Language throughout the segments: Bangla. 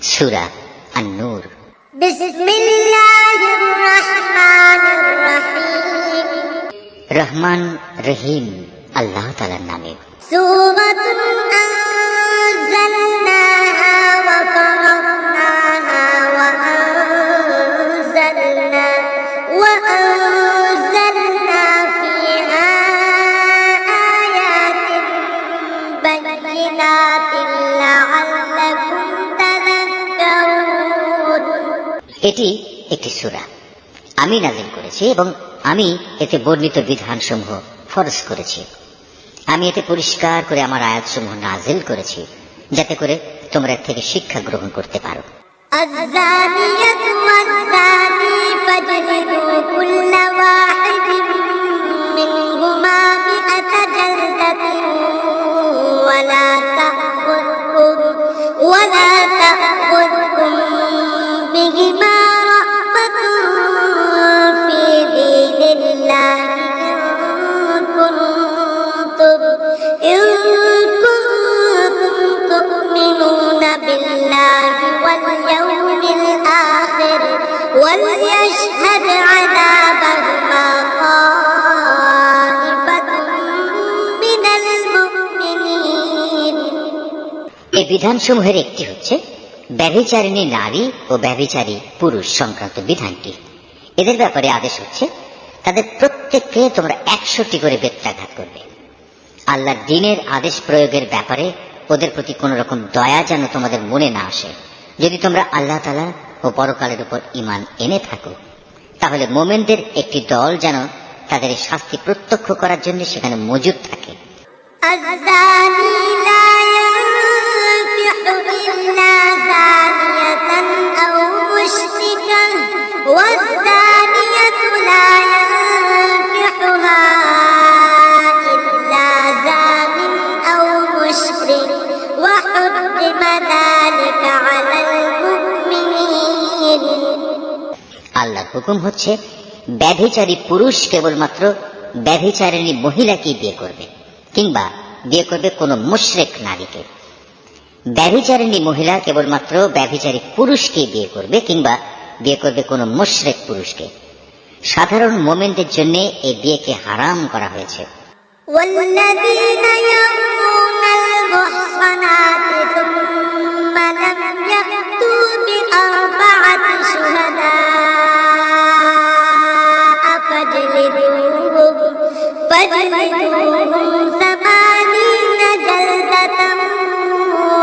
সূরা আন-নূর। বিসমিল্লাহির রহমানির রহিম। রহমান রহিম আল্লাহ তাআলার নামে। সূরাতুন আনজালনাহা ওয়া ফারাদনাহা ওয়া আনজালনা ফিহা আয়াতিন বাইয়িনাতিন লাআল্লাকুম তাযাক্কারুন। এটি একটি সূরা, আমি নাযিল করেছি এবং আমি এতে বর্ণিত বিধানসমূহ ফরজ করেছি। আমি এতে পরিষ্কার করে আমার আয়াতসমূহ নাযিল করেছি, যাতে করে তোমরা এর থেকে শিক্ষা গ্রহণ করতে পারো। আয-যানিয়াতু ওয়াজ-যানি ফাজলিদু কুল্লা ওয়াহিদিন মিনহুমা মিআতা জালদাতিন ওয়ালা তা'খুযকুম বিহিমা রা'ফাতুন ফি দীনিল্লাহি ইন কুনতুম তু'মিনুনা বিল্লাহি ওয়াল ইয়াউমিল আখির ওয়ালইয়াশহাদ আযাবাহুমা তা'iফাতুন মিনাল মুমিনিন। এই বিধানসমূহের একটি হচ্ছে ব্যভিচারিণী নারী ও ব্যভিচারী পুরুষ সংক্রান্ত বিধানটি। এদের ব্যাপারে আদেশ হচ্ছে তাদের প্রত্যেককে তোমরা 100টি করে বেত্রাঘাত করবে। আল্লাহর দ্বীনের আদেশ প্রয়োগের ব্যাপারে ওদের প্রতি কোন রকম দয়া যেন তোমাদের মনে না আসে। যদি তোমরা আল্লাহ তাআলা ও পরকালের উপর ঈমান এনে থাকো, তাহলে মুমিনদের একটি দল যেন তাদের এই শাস্তি প্রত্যক্ষ করার জন্য সেখানে মজুদ থাকে। আয-যানি লা ইয়ানকিহু ইল্লা যানিয়াতান আও মুশরিকান ওয়াজ-যানিয়াতু লা ইয়ানকিহুহা ইল্লা যানিন আও মুশরিক ওয়া হুররিমা যালিকা আলাল মুমিনিন। আল্লাহর হুকুম হচ্ছে ব্যভিচারী পুরুষ কেবলমাত্র ব্যভিচারিণী মহিলাকে বিয়ে করবে, কিংবা বিয়ে করবে কোনো মুশরিক নারীকে। ব্যভিচারিণী মহিলা কেবলমাত্র ব্যভিচারী পুরুষকে বিয়ে করবে, কিংবা বিয়ে করবে কোনো মুশরিক পুরুষকে। সাধারণ মুমিনদের জন্য এই বিয়েকে হারাম করা হয়েছে। والذين يرمون المحصنات ثم لم يأتوا بأربعة شهداء فاجلدوهم 80 جلدة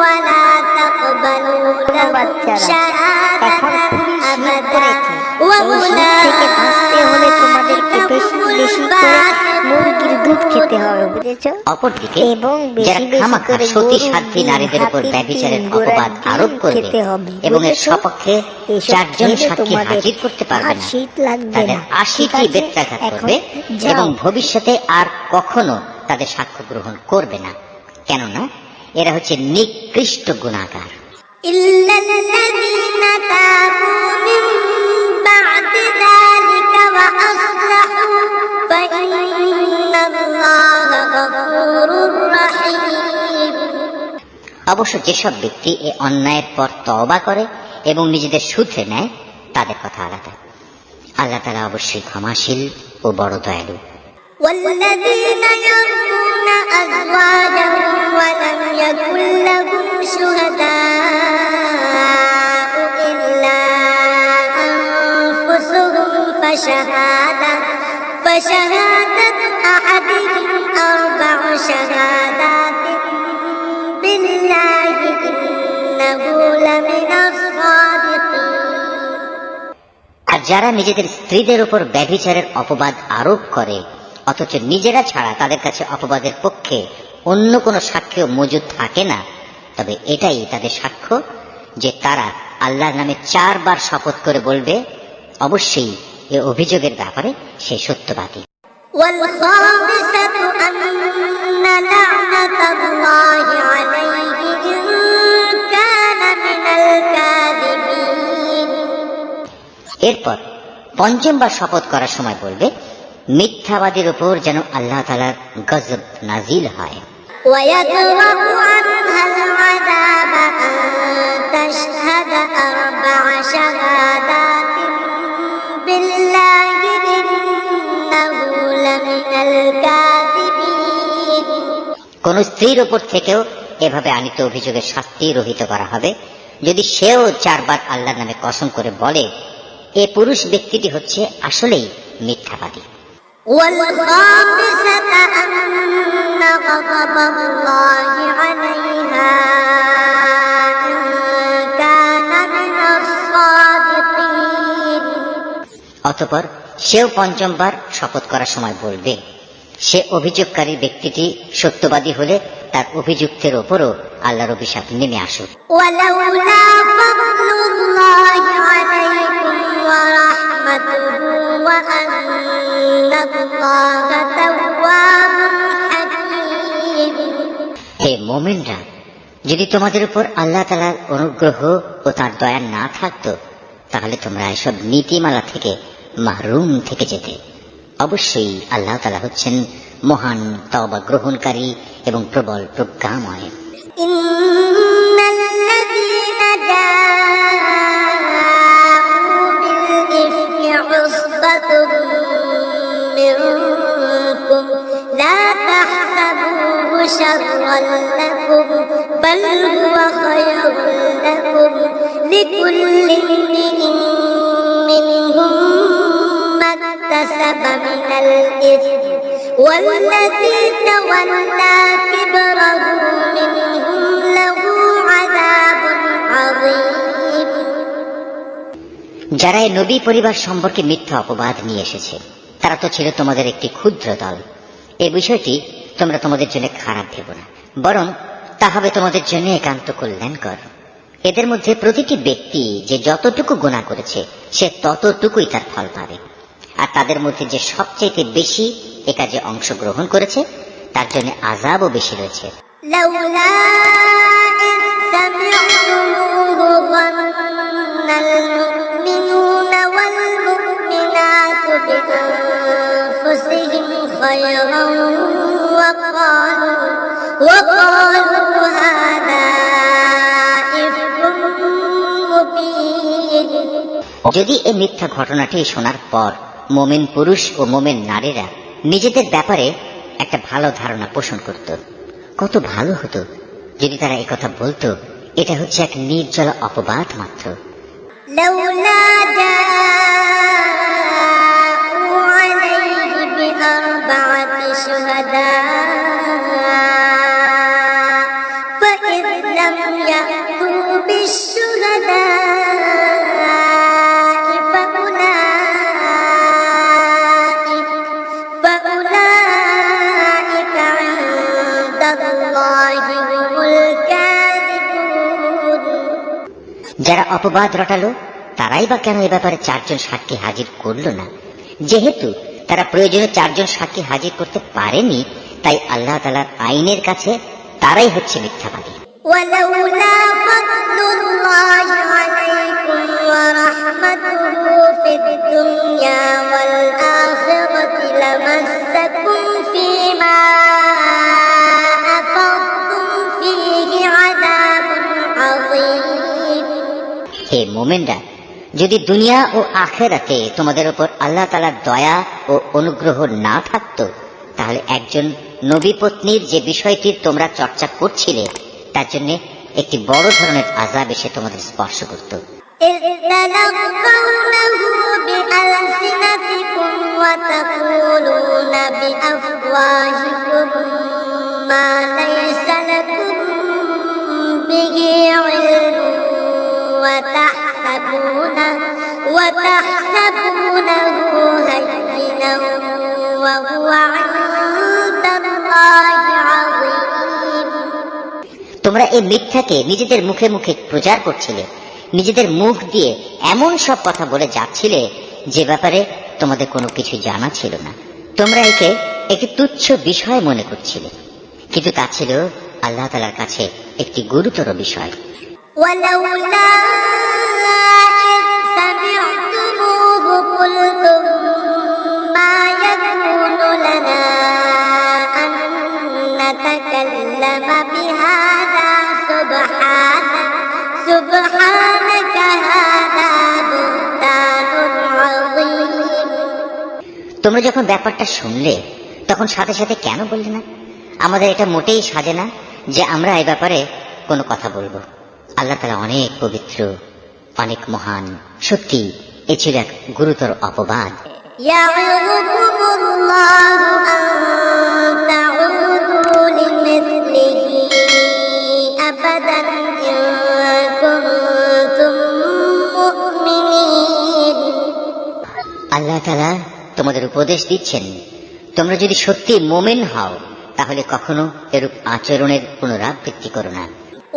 ولا تقبلوا لهم شهادة أبدا وأولئك মুরগির দুধ খেতে হবে, বুঝেছো? অপরদিকে যারা খামাখা সতী সাধ্বী নারীদের উপর ব্যভিচারের অপবাদ আরোপ করবে এবং এর সপক্ষে 4 জন সাক্ষী হাজির করতে পারবে না, তাদের 80টি বেত্রাঘাত করবে এবং ভবিষ্যতে আর কখনো তাদের সাক্ষ্য গ্রহণ করবে না, কেননা এরা হচ্ছে নিকৃষ্ট গুনাহগার। ইল্লাল্লাযীনা তাবু মিন বা'দি যালিকা ওয়া আসলাহু ফাইন্নাল্লাহা গফুরুর রহিম। অবশ্য যেসব ব্যক্তি এই অন্যায়ের পর তওবা করে এবং নিজেদের শুধরে নেয়, তাদের কথা আলাদা। আল্লাহ তাআলা অবশ্যই ক্ষমাশীল ও বড় দয়ালু। والذين يرمون أزواجهم ولم يكن لهم شهداء إلا أنفسهم فشهادة أحدهم 4 شهادات بالله إنه لمن الصادقين। আর যারা নিজেদের স্ত্রীদের উপর ব্যভিচারের অপবাদ আরোপ করে অথচ নিজেরা ছাড়া তাদের কাছে অপবাদের পক্ষে অন্য কোনো সাক্ষ্য মজুদ থাকে না, তবে এটাই তাদের সাক্ষ্য যে তারা আল্লাহর নামে 4 বার শপথ করে বলবে অবশ্যই এই অভিযোগের ব্যাপারে সে সত্যবাদী। والخامسة أن لعنة الله عليه إن كان من الكاذبين। এরপর 5ম বার শপথ করার সময় বলবে মিথ্যাবাদীর উপর যেন আল্লাহ তাআলার গজব নাজিল হয়। ويدرأ عنها العذاب أن تشهد কোন স্ত্রীর ওপর থেকেও এভাবে আনিত অভিযোগের শাস্তি রহিত করা হবে যদি সেও 4 বার আল্লাহর নামে কসম করে বলে এ পুরুষ ব্যক্তিটি হচ্ছে আসলেই মিথ্যাবাদী। والخامسة أن غضب الله عليها إن كان من الصادقين। অতঃপর সেও 5ম বার শপথ করার সময় বলবে সে অভিযোগকারী ব্যক্তিটি সত্যবাদী হলে তার অভিযুক্তের ওপরও আল্লাহর অভিশাপ নেমে আসুক। ولولا فضل الله عليكم ورحمته وأن الله تواب حكيم। হে মুমিনরা, যদি তোমাদের উপর আল্লাহ তাআলার অনুগ্রহ ও তার দয়া না থাকতো তাহলে তোমরা এসব নীতিমালা থেকে মাহরুম থেকে যেতে। অবশ্যই আল্লাহ তাআলা হচ্ছেন মহান তওবা গ্রহণকারী এবং প্রবল প্রজ্ঞাময়। إن الذين جاءوا بالإفك عصبة منكم لا تحسبوه شرا لكم بل هو خير لكم لكل امرئ منهم ما اكتسب من الإثم والذي تولى كبره منهم له عذاب عظيم। যারা এই নবী পরিবার সম্পর্কে মিথ্যা অপবাদ নিয়ে এসেছে তারা তো ছিল তোমাদের একটি ক্ষুদ্র দল। এই বিষয়টি তোমরা তোমাদের জন্য খারাপ ভেবো না, বরং তা হবে তোমাদের জন্য একান্ত কল্যাণকর। এদের মধ্যে প্রতিটি ব্যক্তি যে যতটুকু গুনাহ করেছে সে ততটুকুই তার ফল পাবে, আর তাদের মধ্যে যে সবচেয়ে বেশি এ কাজে অংশগ্রহণ করেছে তার জন্য আযাবও বেশি রয়েছে। لولا إذ سمعتموه ظن المؤمنون والمؤمنات بأنفسهم خيرا وقالوا هذا إفك مبين। যদি এই মিথ্যা ঘটনাটি শোনার পর মোমেন পুরুষ ও মোমেন নারীরা নিজেদের ব্যাপারে একটা ভালো ধারণা পোষণ করত, কত ভালো হতো যদি তারা একথা বলতো এটা হচ্ছে এক নির্জল অপবাদ মাত্র। لولا جاءوا عليه بأربعة شهداء فإذ لم يأتوا بالشهداء فأولئك عند الله هم الكاذبون। যারা অপবাদ রটালো তারাই বা কেন এ ব্যাপারে 4 জন সাক্ষী হাজির করলো না? যেহেতু তারা প্রয়োজনে 4 জন সাক্ষী হাজির করতে পারেনি, তাই আল্লাহ তাআলার আইনের কাছে তারাই হচ্ছে মিথ্যাবাদী। ولولا فضل الله عليكم ورحمته في الدنيا والآخرة لمسكم فيما أفضتم فيه عذاب عظيم। হে মুমিনরা, যদি দুনিয়া ও আখিরাতে তোমাদের উপর আল্লাহ তাআলার দয়া ও অনুগ্রহ না থাকতো তাহলে একজন নবী পত্নীর যে বিষয়টির তোমরা চর্চা করছিলে তার জন্য একটি বড় ধরনের আযাব এসে তোমাদের স্পর্শ করত। إذ تلقونه بألسنتكم وتقولون بأفواهكم ما ليس لكم به علم وتحسبونه هينا وهو عند الله عظيم। তোমরা এই মিথ্যাকে নিজেদের মুখে মুখে প্রচার করছিলে, নিজেদের মুখ দিয়ে এমন সব কথা বলে যাচ্ছিলে যে ব্যাপারে তোমাদের কোনো কিছু জানা ছিল না। তোমরা একে একটি তুচ্ছ বিষয় মনে করছিলে, কিন্তু তা ছিল আল্লাহ তাআলার কাছে একটি গুরুতর বিষয়। ولولا إذ سمعتموه قلتم ما يكون لنا أن نتكلم بهذا سبحانك هذا بهتان عظيم। তোমরা যখন ব্যাপারটা শুনলে তখন সাথে সাথে কেন বললে না আমাদের এটা মোটেই সাজে না যে আমরা এই ব্যাপারে কোনো কথা বলবো। আল্লাহ তাআলা অনেক পবিত্র, অনেক মহান। সত্যি এ ছিল এক গুরুতর অপবাদ। يعظكم الله أن تعودوا لمثله أبدا إن كنتم مؤمنين আল্লাহ তাআলা তোমাদের উপদেশ দিচ্ছেন, তোমরা যদি সত্যি মুমিন হও তাহলে কখনো এরূপ আচরণের পুনরাবৃত্তি করো না।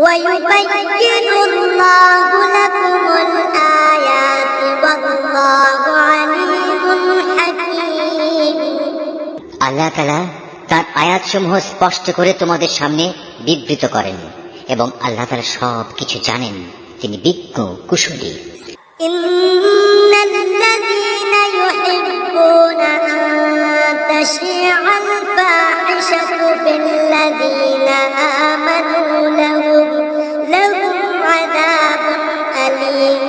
ويبين الله لكم الآيات والله عليم حكيم আল্লাহ তাআলা তার আয়াতসমূহ স্পষ্ট করে তোমাদের সামনে বিবৃত করেন এবং আল্লাহ তাআলা সব কিছু জানেন, তিনি বিজ্ঞ কুশলী। إن الذين يحبون أن تشيع الفاحشة في الذين آمنوا لهم عذاب أليم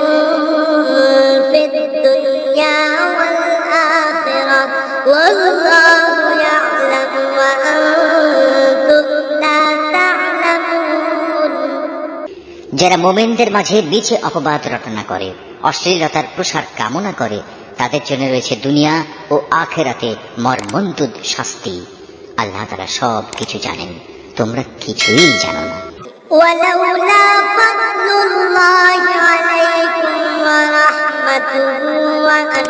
في الدنيا والآخرة والله يعلم وأنتم لا تعلمون যারা মোমেনদের মাঝে নিচে অপবাদ রটনা করে, অশ্লীলতার প্রসার কামনা করে, তাদের জন্য রয়েছে দুনিয়া ও আখিরাতে মর্মন্তুদ শাস্তি। আল্লাহ তাআলা সব কিছু জানেন, তোমরা কিছুই জানো না। ولولا فضل الله عليكم ورحمته وأن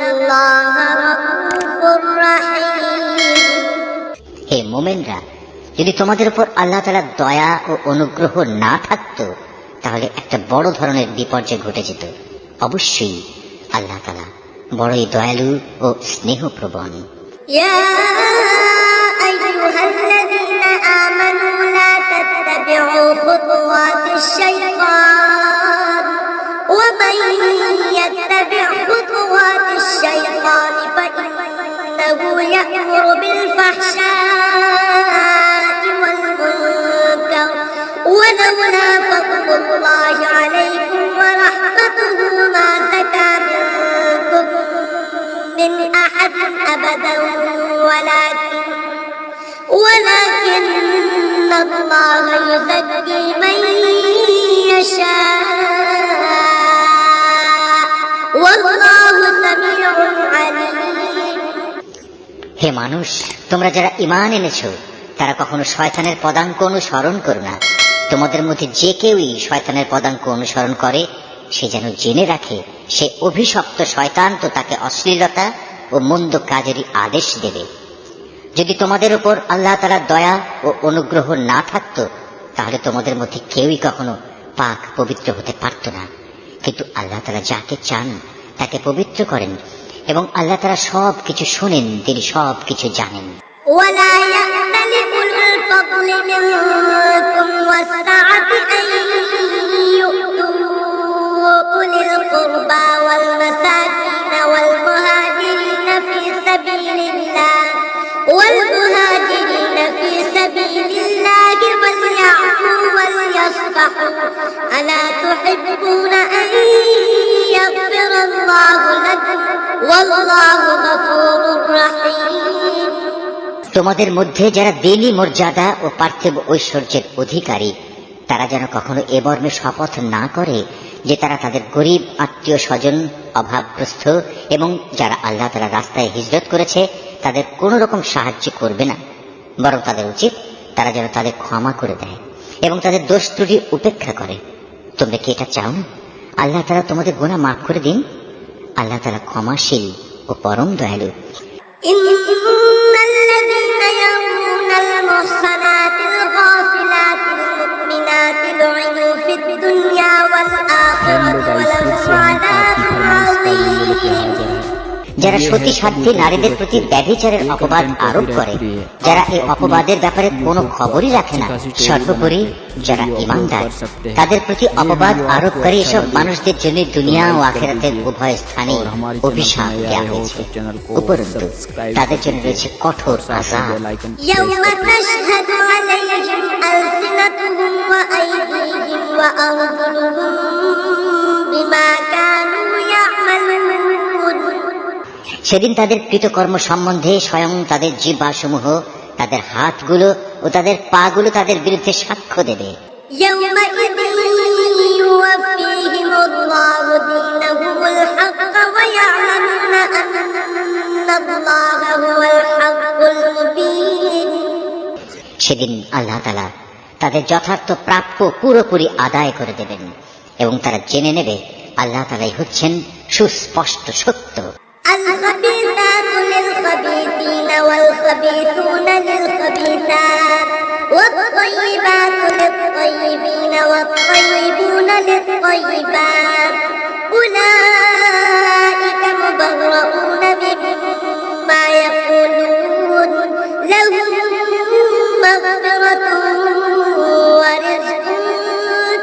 الله رؤوف رحيم হে মোমেনরা, যদি তোমাদের উপর আল্লাহ তাআলার দয়া ও অনুগ্রহ না থাকতো তাহলে একটা বড় ধরনের বিপর্যয় ঘটে যেত। অবশ্যই আল্লাহ তাআলা বড়ই দয়ালু ও স্নেহপ্রবণ। يا أيها الذين آمنوا لا تتبعوا خطوات الشيطان ومن يتبع خطوات الشيطان فإنه يأمر بالفحشاء والمنكر ولولا فضل الله عليكم ورحمته ما زكى منكم من أحد أبدا ولكن الله يزكي من يشاء والله سميع عليم হে মানুষ, তোমরা যারা ঈমান এনেছো তারা কখনো শয়তানের পদাঙ্ক অনুসরণ করো না। তোমাদের মধ্যে যে কেউই শয়তানের পদাঙ্ক অনুসরণ করে সে যেন জেনে রাখে সে অভিশপ্ত শয়তান, তো তাকে অশ্লীলতা ও মন্দ কাজেরই আদেশ দেবে। যদি তোমাদের উপর আল্লাহ তাআলার দয়া ও অনুগ্রহ না থাকতো তাহলে তোমাদের মধ্যে কেউই কখনো পাক পবিত্র হতে পারত না। কিন্তু আল্লাহ তাআলা যাকে চান তাকে পবিত্র করেন এবং আল্লাহ তাআলা সব কিছু শোনেন, তিনি সব কিছু জানেন। ولا يأتل أولو الفضل منكم والسعة أن يؤتوا أولي القربى والمساكين والمهاجرين في سبيل الله وليعفوا وليصفحوا ألا تحبون أن يغفر الله لكم والله غفور رحيم তোমাদের মধ্যে যারা দিনী মর্যাদা ও পার্থিব ঐশ্বর্যের অধিকারী তারা যেন কখনো এ মর্মে শপথ না করে যে তারা তাদের গরিব আত্মীয় স্বজন, অভাবগ্রস্ত এবং যারা আল্লাহ তাআলার রাস্তায় হিজরত করেছে তাদের কোন রকম সাহায্য করবে না, বরং তাদের উচিত তারা যেন তাদের ক্ষমা করে দেয় এবং তাদের দোষ ত্রুটি উপেক্ষা করে। তোমরা কি এটা চাও না আল্লাহ তাআলা তোমাদের গুনাহ মাফ করে দিন? আল্লাহ তাআলা ক্ষমাশীল ও পরম দয়ালু। إن الذين يرمون المحصنات الغافلات المؤمنات لعنوا في الدنيا والآخرة ولهم عذاب عظيم যারা সতী সাধ্যী নারীদের প্রতি ব্যভিচারের অপবাদ আরোপ করে, যারা এই অপবাদের ব্যাপারে কোনো খবরই রাখে না, সর্বোপরি যারা ঈমানদার তাদের প্রতি অপবাদ আরোপকারী এসব মানুষদের জন্য দুনিয়া ও আখিরাতের উভয় স্থানে অভিশাপ দেওয়া হয়েছে। উপরন্তু তাদের জন্য রয়েছে কঠোর আযাব। يوم تشهد عليهم ألسنتهم وأيديهم وأرجلهم بما كانوا يعملون সেদিন তাদের কৃতকর্ম সম্বন্ধে স্বয়ং তাদের জিহ্বাসমূহ তাদের হাতগুলো ও তাদের পাগুলো তাদের বিরুদ্ধে সাক্ষ্য দেবে। يومئذ يوفيهم الله دينهم الحق ويعلمون أن الله هو الحق المبين। সেদিন আল্লাহ তাআলা তাদের যথার্থ প্রাপ্য পুরোপুরি আদায় করে দেবেন এবং তারা জেনে নেবে আল্লাহ তাআলাই হচ্ছেন সুস্পষ্ট সত্য। الخبيثات للخبيثين والخبيثون للخبيثات والطيبات للطيبين والطيبون للطيبات أولئك مبرؤون مما يقولون لهم مغفرة ورزق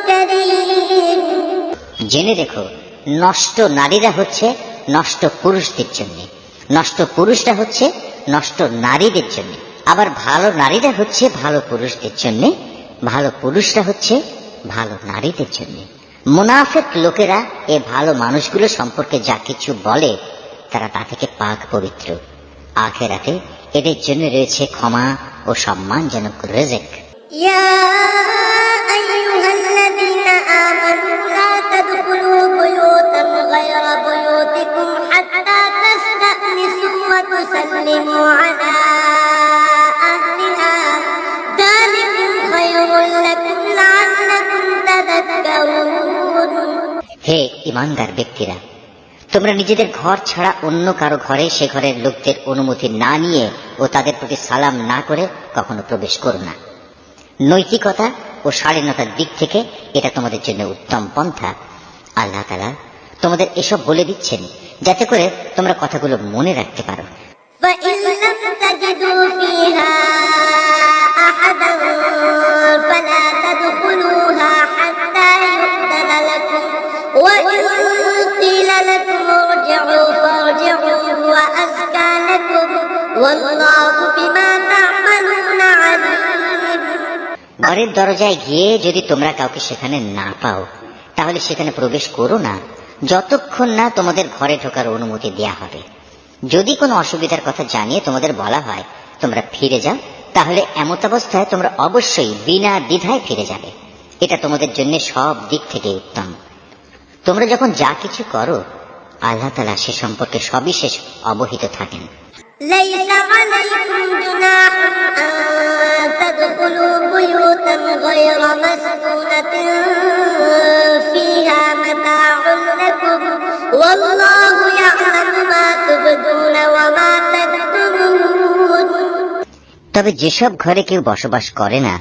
كريم। জেনে দেখো, নষ্ট নারীরা হচ্ছে নষ্ট পুরুষদের জন্য, নষ্ট পুরুষরা হচ্ছে নষ্ট নারীদের জন্য, আবার ভালো নারীরা হচ্ছে ভালো পুরুষদের জন্য, ভালো পুরুষরা হচ্ছে ভালো নারীদের জন্য। মুনাফিক লোকেরা এ ভালো মানুষগুলো সম্পর্কে যা কিছু বলে তারা তা থেকে পাক পবিত্র। আখিরাতে এদের জন্য রয়েছে ক্ষমা ও সম্মানজনক রিজিক। يا أيها الذين آمنوا لا تدخلوا بيوتا غير بيوتكم حتى تستأنسوا وتسلموا على أهلها ذلكم خير لكم لعلكم تذكرون। হে ঈমানদার ব্যক্তিরা, তোমরা নিজেদের ঘর ছাড়া অন্য কারো ঘরে সে ঘরের লোকদের অনুমতি না নিয়ে ও তাদের প্রতি সালাম না করে কখনো প্রবেশ করো না। নৈতিকতা ও শালীনতার দিক থেকে এটা তোমাদের জন্য উত্তম পন্থা। আল্লাহ তাআলা তোমাদের এসব বলে দিচ্ছেন যাতে করে তোমরা কথাগুলো মনে রাখতে পারো। فإن لم تجدوا فيها أحدا فلا تدخلوها حتى يؤذن لكم وإن قيل لكم ارجعوا فارجعوا هو أزكى لكم والله بما تعملون عليم। ঘরের দরজায় গিয়ে যদি তোমরা কাউকে সেখানে না পাও তাহলে সেখানে প্রবেশ করো না যতক্ষণ না তোমাদের ঘরে ঢোকার অনুমতি দেয়া হবে। যদি কোনো অসুবিধার কথা জানিয়ে তোমাদের বলা হয় তোমরা ফিরে যাও, তাহলে এমত অবস্থায় তোমরা অবশ্যই বিনা দ্বিধায় ফিরে যাবে। এটা তোমাদের জন্য সব দিক থেকে উত্তম। তোমরা যখন যা কিছু করো আল্লাহ তাআলা সে সম্পর্কে সবিশেষ অবহিত থাকেন। ليس عليكم جناح أن تدخلوا بيوتا غير مسكونة فيها متاع لكم والله يعلم ما تبدون وما تكتمون। তবে যেসব ঘরে কেউ বসবাস করে না,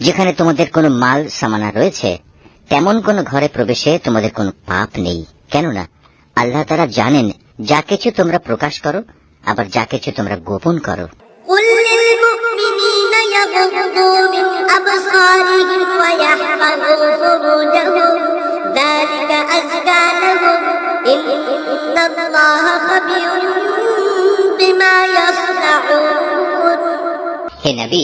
যেখানে তোমাদের কোনো মাল সামানা রয়েছে, তেমন কোন ঘরে প্রবেশে তোমাদের কোনো পাপ নেই, কেননা আল্লাহ তাআলা জানেন যা কিছু তোমরা প্রকাশ করো আবার যা কিছু তোমরা গোপন করো। قل للمؤمنين يغضوا من أبصارهم ويحفظوا فروجهم ذلك أزكى لهم إن الله خبير بما يصنعون। হে নবী,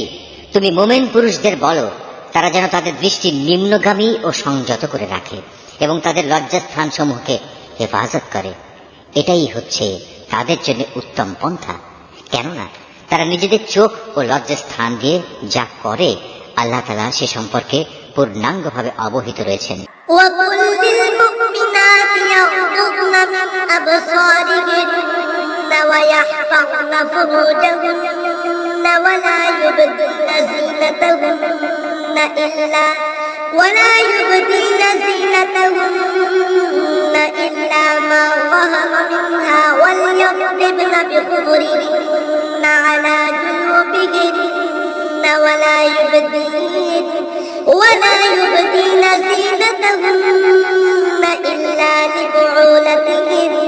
তুমি মুমিন পুরুষদের বলো তারা যেন তাদের দৃষ্টি নিম্নগামী ও সংযত করে রাখে এবং তাদের লজ্জাস্থান সমূহকে হেফাজত করে। এটাই হচ্ছে তাদের জন্য উত্তম পন্থা, কেননা তারা নিজেদের চোখ ও লজ্জাস্থান দিয়ে যা করে আল্লাহ তাআলা সে সম্পর্কে পূর্ণাঙ্গভাবে অবহিত রয়েছেন। وقل للمؤمنات يغضضن من أبصارهن ويحفظن فروجهن ولا يبدين زينتهن إلا ما ظهر منها وليضربن بخمرهن على جيوبهن ولا يبدين زينتهن إلا لبعولتهن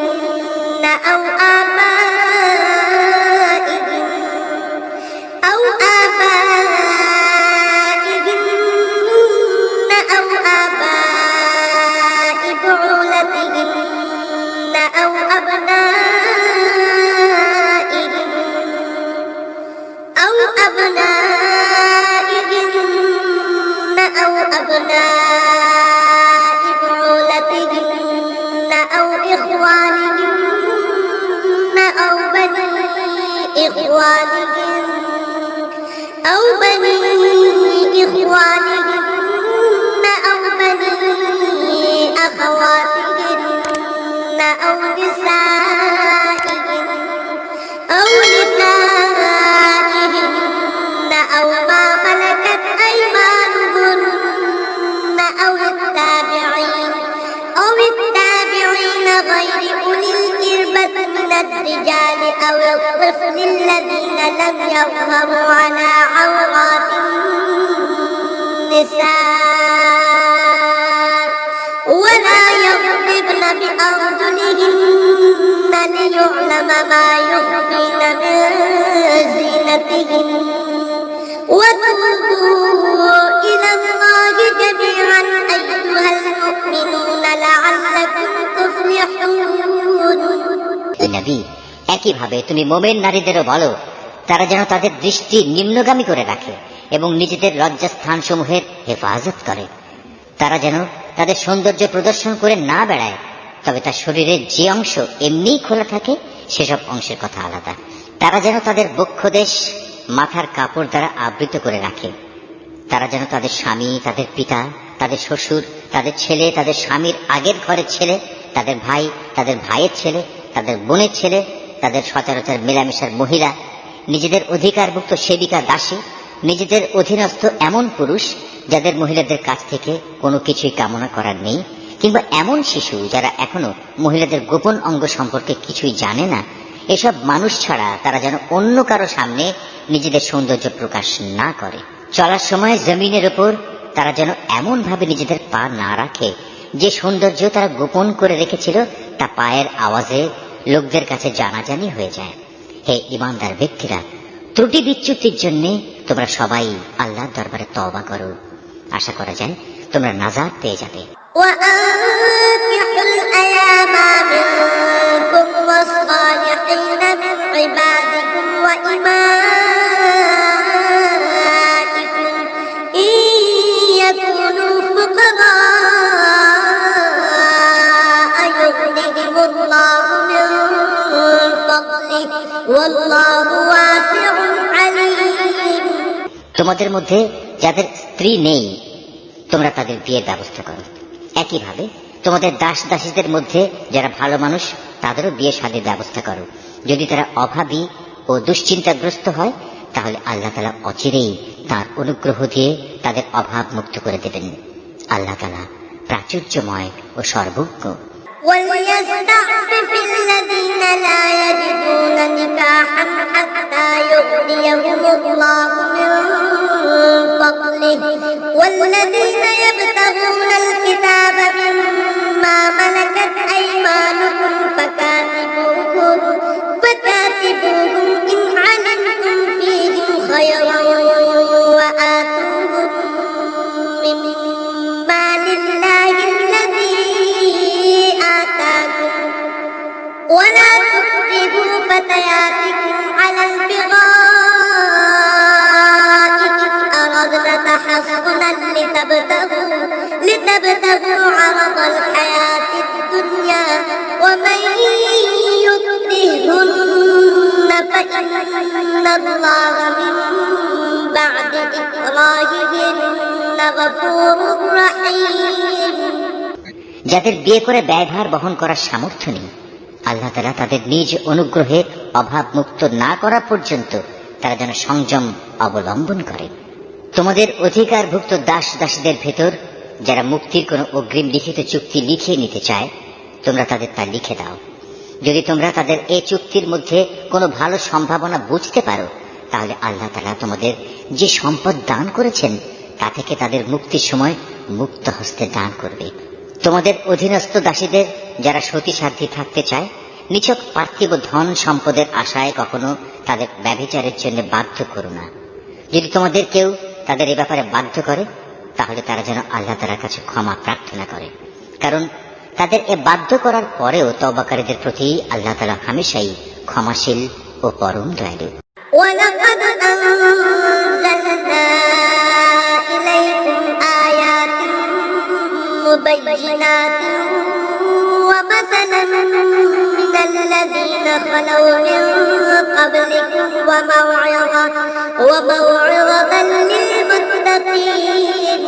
أو آبائهن أو آباء بعولتهن أو أبنائهن أو أبناء بعولتهن أو إخوانهن أو بني إخوانهن بني إخوانهن أو بني أخواتهن أو نسائهن أو ما ملكت أيمانهن أو التابعين غير أولي الإربة من الرجال أو الطفل الذين لم يظهروا على عورات النساء ولا يضربن بأرجلهن ليعلم ما يخفين من زينتهن وتوبوا إلى الله جميعا أيها المؤمنون لعلكم تفلحون নবী, একইভাবে তুমি মোমেন নারীদেরও বলো তারা যেন তাদের দৃষ্টি নিম্নগামী করে রাখে এবং নিজেদের লজ্জাস্থান সমূহের হেফাজত করে। তারা যেন তাদের সৌন্দর্য প্রদর্শন করে না বেড়ায়, তবে তার শরীরের যে অংশ এমনিই খোলা থাকে সেসব অংশের কথা আলাদা। তারা যেন তাদের বক্ষদেশ মাথার কাপড় দ্বারা আবৃত করে রাখে। তারা যেন তাদের স্বামী, তাদের পিতা, তাদের শ্বশুর, তাদের ছেলে, তাদের স্বামীর আগের ঘরের ছেলে, তাদের ভাই, তাদের ভাইয়ের ছেলে, তাদের বোনের ছেলে, তাদের সচরাচর মেলামেশার মহিলা, নিজেদের অধিকারভুক্ত সেবিকা দাসী, নিজেদের অধীনস্থ এমন পুরুষ যাদের মহিলাদের কাছ থেকে কোনো কিছুই কামনা করার নেই, কিংবা এমন শিশু যারা এখনো মহিলাদের গোপন অঙ্গ সম্পর্কে কিছুই জানে না, এসব মানুষ ছাড়া তারা যেন অন্য কারো সামনে নিজেদের সৌন্দর্য প্রকাশ না করে। চলার সময় জমিনের ওপর তারা যেন এমন ভাবে নিজেদের পা না রাখে যে সৌন্দর্য তারা গোপন করে রেখেছিল তা পায়ের আওয়াজে লোকদের কাছে জানাজানি হয়ে যায়। হে ঈমানদার ব্যক্তিরা, ত্রুটি বিচ্যুতির জন্য তোমরা সবাই আল্লাহর দরবারে তওবা করো। আশা করা যায় তোমরা নাজাত পেয়ে যাবে। وأنكحوا الأيام منكم والصالحين من عبادكم وإمائكم إن يكونوا فقراء يغنهم الله من فضله والله واسع عليم। তোমাদের মধ্যে যাদের স্ত্রী নেই তোমরা তাদের বিয়ের ব্যবস্থা করো। একইভাবে তোমাদের দাস দাসীদের মধ্যে যারা ভালো মানুষ তাদেরও বিয়ে শাদীর ব্যবস্থা করো। যদি তারা অভাবী ও দুশ্চিন্তাগ্রস্ত হয় তাহলে আল্লাহ তাআলা অচিরেই তার অনুগ্রহ দিয়ে তাদের অভাব মুক্ত করে দেবেন। আল্লাহ তাআলা প্রাচুর্যময় ও সর্বজ্ঞ। وليستعفف الذين لا يجدون نكاحا حتى يغنيهم الله من فضله والذين يبتغون الكتاب مما ملكت أيمانكم فكاتبوهم إن علمتم فيهم خيرا وآتوهم مما لله الذي آتاكم ولا تكرهوا فتياتكم على البغاء إن أردنا تحصنا لتبتغوا عرض الحياة الدنيا ومن يكرهن فإن الله من بعد إكراههن غفور رحيم। যাদের বিয়ে করে ব্যয়ভার বহন করার সামর্থ্য নেই, আল্লাহ তাআলা তাদের নিজ অনুগ্রহে অভাব মুক্ত না করা পর্যন্ত তারা যেন সংযম অবলম্বন করে। তোমাদের অধিকারভুক্ত দাস দাসীদের ভেতর যারা মুক্তির কোনো অগ্রিম লিখিত চুক্তি লিখিয়ে নিতে চায় তোমরা তাদের তা লিখে দাও। যদি তোমরা তাদের এই চুক্তির মধ্যে কোনো ভালো সম্ভাবনা বুঝতে পারো তাহলে আল্লাহ তাআলা তোমাদের যে সম্পদ দান করেছেন তা থেকে তাদের মুক্তির সময় মুক্ত হস্তে দান করবে। তোমাদের অধীনস্থ দাসীদের যারা সতীসাধ্যী থাকতে চায় নিছক পার্থিব ধন সম্পদের আশায় কখনো তাদের ব্যভিচারের জন্য বাধ্য করো না। যদি তোমাদের কেউ তাদের এ ব্যাপারে বাধ্য করে তাহলে তারা যেন আল্লাহ তাআলার কাছে ক্ষমা প্রার্থনা করে, কারণ তাদের এ বাধ্য করার পরেও তওবাকারীদের প্রতি আল্লাহ তাআলা হামেশাই ক্ষমাশীল ও পরম দয়ালু। ولقد أنزلنا إليكم آيات بينات ومثلا من الذين خلوا من قبلكم وموعظة للمتقين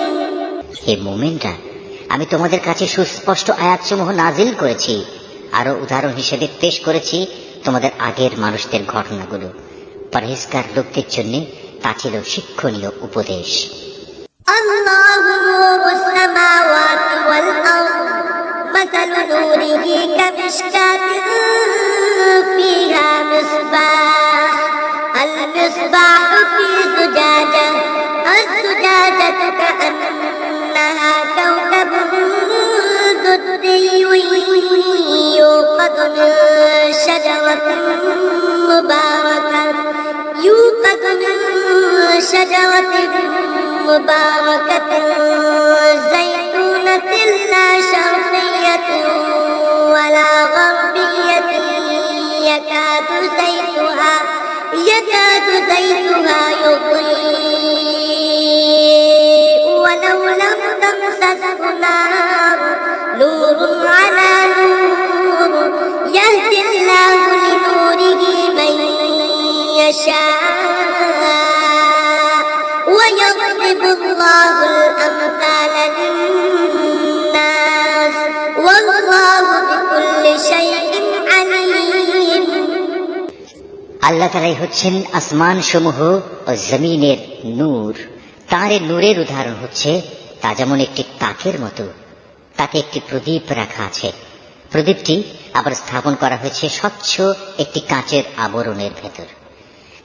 হে মুমিনরা, আমি তোমাদের কাছে সুস্পষ্ট আয়াতসমূহ নাজিল করেছি, আরো উদাহরণ হিসেবে পেশ করেছি তোমাদের আগের মানুষদের ঘটনাগুলো। পরহেজগার লোকদের জন্য তা ছিল শিক্ষণীয় উপদেশ। الله نور السماوات والأرض مثل نوره كمشكاة فيها مصباح المصباح في زجاجة الزجاجة كأنها كوكب دري يوقد من شجرة مباركة زيتونة لا شرقية ولا غربية يكاد زيتها يضيء ولو لم تمسسه نار نور على نور يهدي الله لنوره من يشاء ويضرب الله الأمثال للناس والله بكل شيء عليم আল্লাহ তাআলাই হচ্ছেন আসমান সমূহ ও জমিনের নূর। তার এই নূরের উদাহরণ হচ্ছে তা যেমন একটি তাকের মতো, তাতে একটি প্রদীপ রাখা আছে। প্রদীপটি আবার স্থাপন করা হয়েছে স্বচ্ছ একটি কাঁচের আবরণের ভেতর।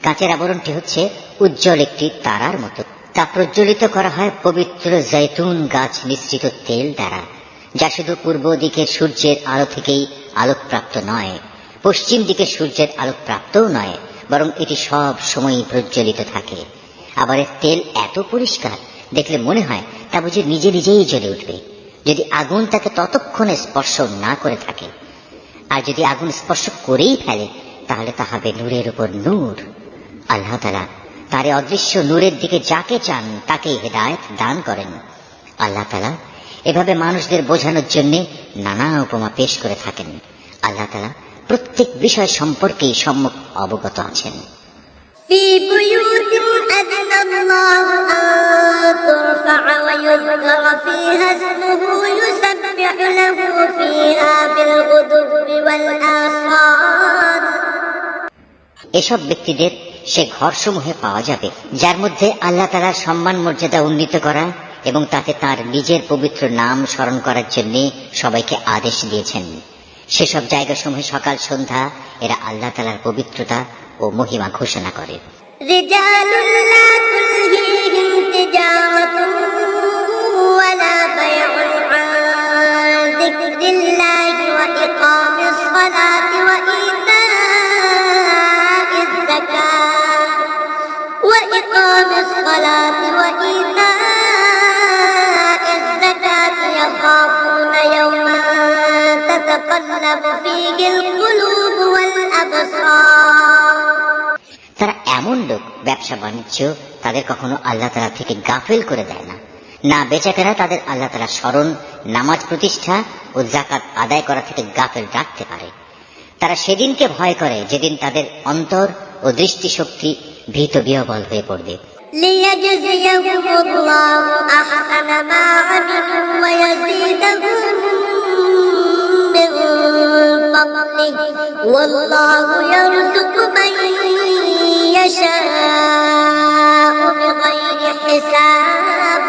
কাঁচের আবরণটি হচ্ছে উজ্জ্বল একটি তারার মতো। তা প্রজ্বলিত করা হয় পবিত্র জৈতুন গাছ মিশ্রিত তেল দ্বারা, যা শুধু পূর্ব দিকের সূর্যের আলো থেকেই আলোকপ্রাপ্ত নয়, পশ্চিম দিকে সূর্যের আলোকপ্রাপ্তও নয়, বরং এটি সব সময় প্রজ্বলিত থাকে। আবার এর তেল এত পরিষ্কার, দেখলে মনে হয় তা বুঝি নিজে নিজেই জ্বলে উঠবে, যদি আগুন তাকে ততক্ষণে স্পর্শ না করে থাকে। আর যদি আগুন স্পর্শ করেই ফেলে, তাহলে তা হবে নূরের উপর নূর। আল্লাহ তাআলা তার অদৃশ্য নূরের দিকে যাকে চান তাকে হেদায়েত দান করেন। আল্লাহ তাআলা এভাবে মানুষদের বোঝানোর জন্য নানা উপমা পেশ করে থাকেন। আল্লাহ তাআলা প্রত্যেক বিষয় সম্পর্কেই সম্যক অবগত আছেন। في بيوت أذن الله أن ترفع ويذكر فيها اسمه يسبح له فيها بالغدو والآصال এসব ব্যক্তিদের সে ঘরসমূহে পাওয়া যাবে যার মধ্যে আল্লাহ তাআলার সম্মান মর্যাদা উন্নীত করা এবং তাতে তার নিজের পবিত্র নাম স্মরণ করার জন্য সবাইকে আদেশ দিয়েছেন। সেসব জায়গাসমূহে সকাল সন্ধ্যা এরা আল্লাহ তাআলার পবিত্রতা ও মহিমা ঘোষণা করে। رجال لا تلهيهم تجارة ولا بيع عن ذكر الله وإقام الصلاة وإيتاء الزكاة يخافون يوما تتقلب فيه القلوب والأبصار তারা এমন লোক, ব্যবসা বাণিজ্য তাদের কখনো আল্লাহ তাআলা থেকে গাফিল করে দেয় না, না বেচাকেনা তাদের আল্লাহ তাআলার স্মরণ, নামাজ প্রতিষ্ঠা ও যাকাত আদায় করা থেকে গাফিল রাখতে পারে। তারা সেদিনকে ভয় করে যেদিন তাদের অন্তর ও দৃষ্টিশক্তি ভীত বিহ্বল হয়ে পড়বে। ليجزيهم الله أحسن ما عملوا ويزيدهم من فضله والله يرزق من يشاء بغير حساب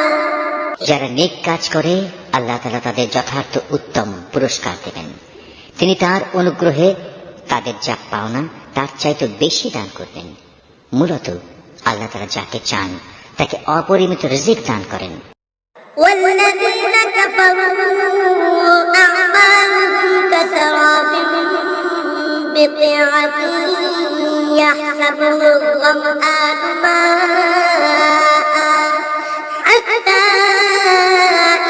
যারা নেক কাজ করে আল্লাহ তাআলা তাদের যথার্থ উত্তম পুরস্কার দেবেন। তিনি তার অনুগ্রহে তাদের যা পাওনা তার চাইতে বেশি দান করবেন। মূলত আল্লাহ তাআলা যাকে চান তাকে অপরিমিত রিজিক দান করেন। والذين كفروا أعمالهم كسراب بقيعة يحسبه الظمآن ماء حتى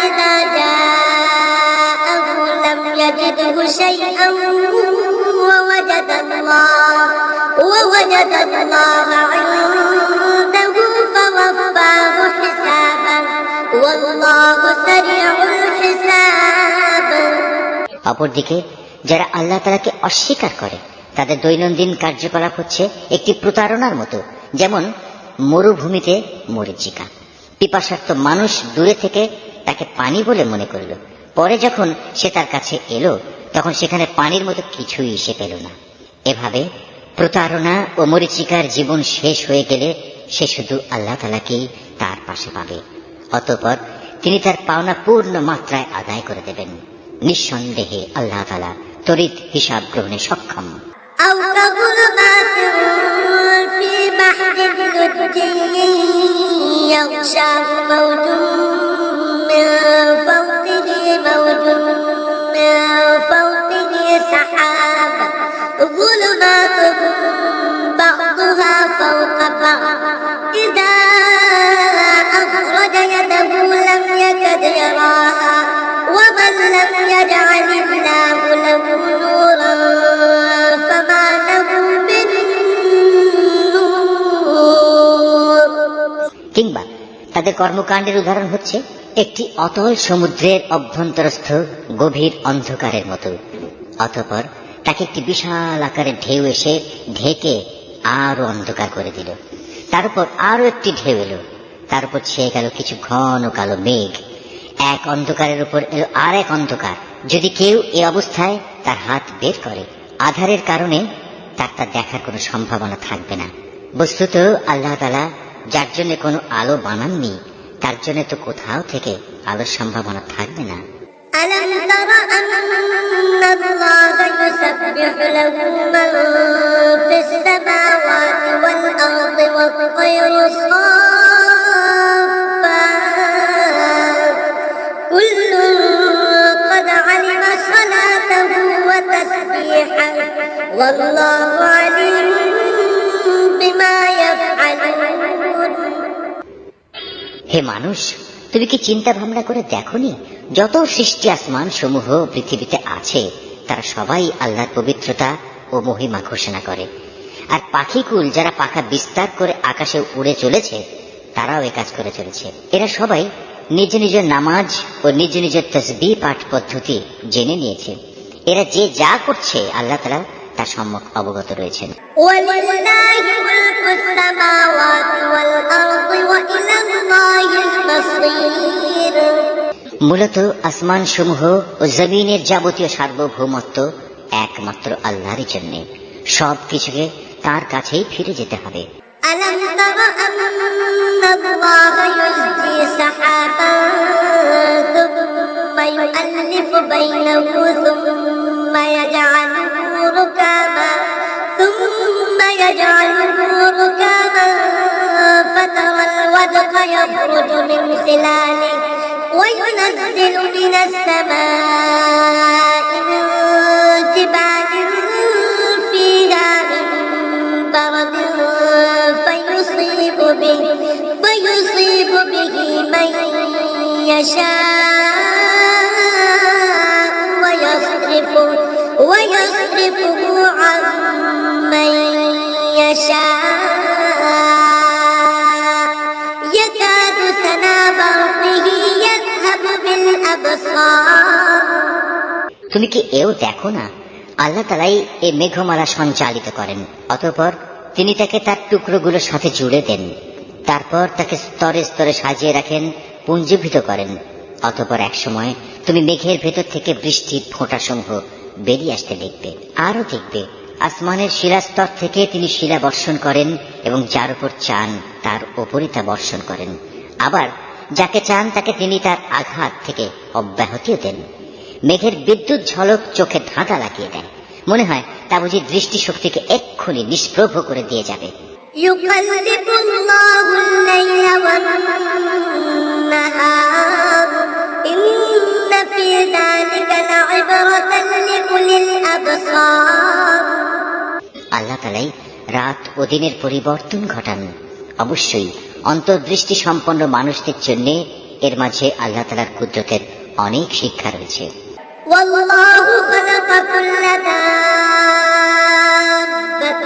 إذا جاءه لم يجده شيئا ووجد الله عنده فوفاه حسابه والله سريع الحساب অপরদিকে যারা আল্লাহ তাআলাকে অস্বীকার করে তাদের দৈনন্দিন কার্যকলাপ হচ্ছে একটি প্রতারণার মতো, যেমন মরুভূমিতে মরীচিকা। পিপাসার্ত মানুষ দূরে থেকে তাকে পানি বলে মনে করল, পরে যখন সে তার কাছে এলো তখন সেখানে পানির মতো কিছুই সে পেল না। এভাবে প্রতারণা ও মরীচিকার জীবন শেষ হয়ে গেলে সে শুধু আল্লাহ তাআলাকেই তার পাশে পাবে। অতঃপর তিনি তার পাওনা পূর্ণ মাত্রায় আদায় করে দেবেন। নিঃসন্দেহে আল্লাহ তাআলা তড়িৎ হিসাব গ্রহণে সক্ষম। أو كظلمات في بحر لجي يغشاه موج من فوقه موج من فوقه سحاب ظلمات بعضها فوق بعض إذا أخرج يده لم يكد يراها ومن لم يجعل الله له نورا فما له من نور। কিংবা তাদের কর্মকাণ্ডের উদাহরণ হচ্ছে একটি অতল সমুদ্রের অভ্যন্তরস্থ গভীর অন্ধকারের মতো। অতঃপর তাকে একটি বিশাল আকারের ঢেউ এসে ঢেকে আরো অন্ধকার করে দিল। তার উপর আরো একটি ঢেউ এলো, তার উপর ছেয়ে গেল কিছু ঘন কালো মেঘ। এক অন্ধকারের উপর এলো আর এক অন্ধকার। যদি কেউ এই অবস্থায় তার হাত বের করে, আধারের কারণে তার তা দেখার কোনো সম্ভাবনা থাকবে না। বস্তুত আল্লাহ তাআলা যার জন্য কোনো আলো বানাননি, তার জন্য তো কোথাও থেকে আলোর সম্ভাবনা থাকবে না। ألم تر أن الله يسبح له من في السماوات والأرض والطير صافات كل قد علم صلاته وتسبيحه والله عليم بما يفعلون। হে মানুষ, তুমি কি চিন্তা ভাবনা করে দেখোনি যত সৃষ্টি আসমান সমূহ পৃথিবীতে আছে তারা সবাই আল্লাহর পবিত্রতা ও মহিমা ঘোষণা করে। আর পাখিকুল যারা পাখা বিস্তার করে আকাশে উড়ে চলেছে তারাও এ কাজ করে চলেছে। এরা সবাই নিজ নিজ নামাজ ও নিজ নিজ তাসবিহ পাঠ পদ্ধতি জেনে নিয়েছে। এরা যে যা করছে আল্লাহ তাআলা তার সম্যক অবগত রয়েছেন। ولله ملك السماوات والأرض وإلى الله المصير। মূলত আসমান সমূহ ও জমিনের যাবতীয় সার্বভৌমত্ব একমাত্র আল্লাহরই জন্য। সব কিছুকে তার কাছেই ফিরে যেতে হবে। ألم تر أن الله يزجي سحابا ثم يؤلف بينه ثم يجعله ركاما فترى الودق يخرج من خلاله وينزل من السماء من جبال فيها من برد فيصيب به من يشاء ويصرفه عن من يشاء يكاد سنا برقه يذهب بالأبصار। তুমি কি এও দেখো না, আল্লাহ তাআলাই এই মেঘমালা সঞ্চালিত করেন, অতঃপর তিনি তাকে তার টুকরোগুলোর সাথে জুড়ে দেন, তারপর তাকে স্তরে স্তরে সাজিয়ে রাখেন, পুঞ্জীভূত করেন। অতঃপর এক সময় তুমি মেঘের ভেতর থেকে বৃষ্টির ফোঁটাসমূহ বেরিয়ে আসতে দেখবে। আরো দেখবে আসমানের শিলাস্তর থেকে তিনি শিলা বর্ষণ করেন এবং যার উপর চান তার ওপরই তা বর্ষণ করেন। আবার যাকে চান তাকে তিনি তার আঘাত থেকে অব্যাহতিও দেন। মেঘের বিদ্যুৎ ঝলক চোখে ধাঁধা লাগিয়ে দেয়, মনে হয় তা বুঝি দৃষ্টিশক্তিকে এক্ষুনি নিষ্প্রভ করে দিয়ে যাবে। يقلب الله الليل والنهار إن في ذلك لعبرة لأولي الأبصار। আল্লাহ তাআলাই রাত ও দিনের পরিবর্তন ঘটান। অবশ্যই অন্তর্দৃষ্টি সম্পন্ন মানুষদের জন্য এর মাঝে আল্লাহ তাআলার কুদরতের অনেক শিক্ষা রয়েছে। والله خلق كل دابة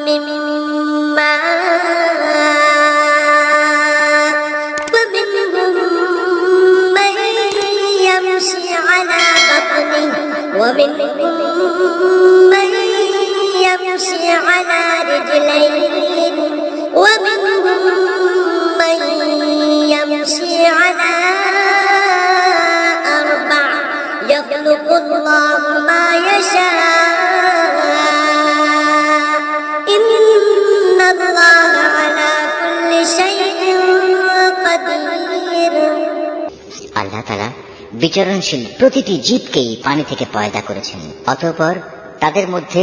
من ماء فمنهم من يمشي على بطنه ومنهم من يمشي على رجلين ومنهم من يمشي على أربع يخلق الله ما يشاء إن الله على كل شيء قدير আল্লাহ তাআলা বিচরণশীল প্রতিটি জীবকেই পানি থেকে পয়দা করেছেন। অতঃপর তাদের মধ্যে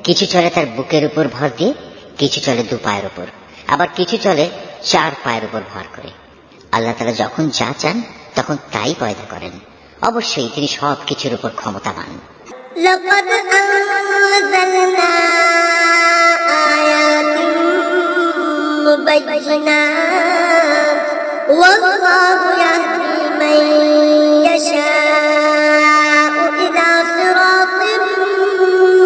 কিছু চলে তার বুকের উপর ভর দিয়ে, কিছু চলে 2 পায়ের উপর, আবার কিছু চলে 4 পায়ের উপর ভর করে। আল্লাহ তাআলা যখন যা চান তখন তাই পয়দা করেন। অবশ্যই তিনি সব কিছুর উপর ক্ষমতাবান। لقد أنزلنا آيات مبينات والله يهدي من يشاء إلى صراط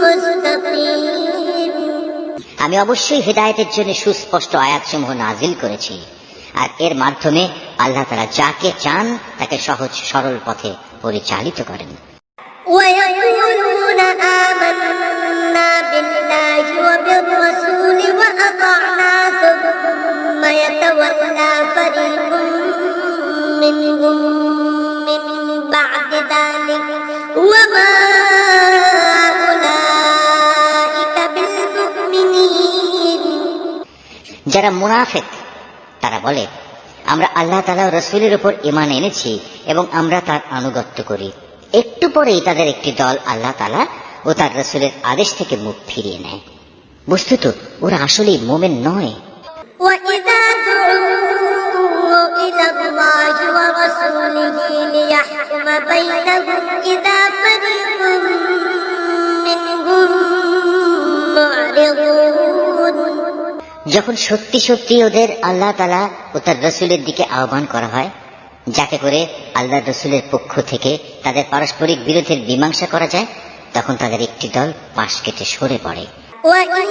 مستقيم আমি অবশ্যই হেদায়েতের জন্য সুস্পষ্ট আয়াতসমূহ নাজিল করেছি, আর এর মাধ্যমে আল্লাহ তাআলা যাকে চান তাকে সহজ সরল পথে পরিচালিত করেন। ويقولون آمنا بالله وبالرسول وأطعنا ثم يتولى فريق منهم من بعد ذلك وما أولئك بالمؤمنين যারা মুনাফিক তারা বলে, আমরা আল্লাহ তাআলা ও রাসূলের উপর ঈমান এনেছি এবং আমরা তার আনুগত্য করি। একটু পরেই তাদের একটি দল আল্লাহ তাআলা ও তার রাসূলের আদেশ থেকে মুখ ফিরিয়ে নেয়। বস্তুত ওরা আসলেই মুমিন নয়। وإذا دعوا إلى الله ورسوله ليحكم بينهم إذا فريق منهم معرضون যখন সত্যি সত্যি ওদের আল্লাহ তাআলা ও তার রাসূলের দিকে আহ্বান করা হয়, যাতে করে আল্লাহ রাসূলের পক্ষ থেকে তাদের পারস্পরিক বিরোধের মীমাংসা করা যায়, তখন তাদের একটি দল পাশ কেটে সরে পড়ে। وإن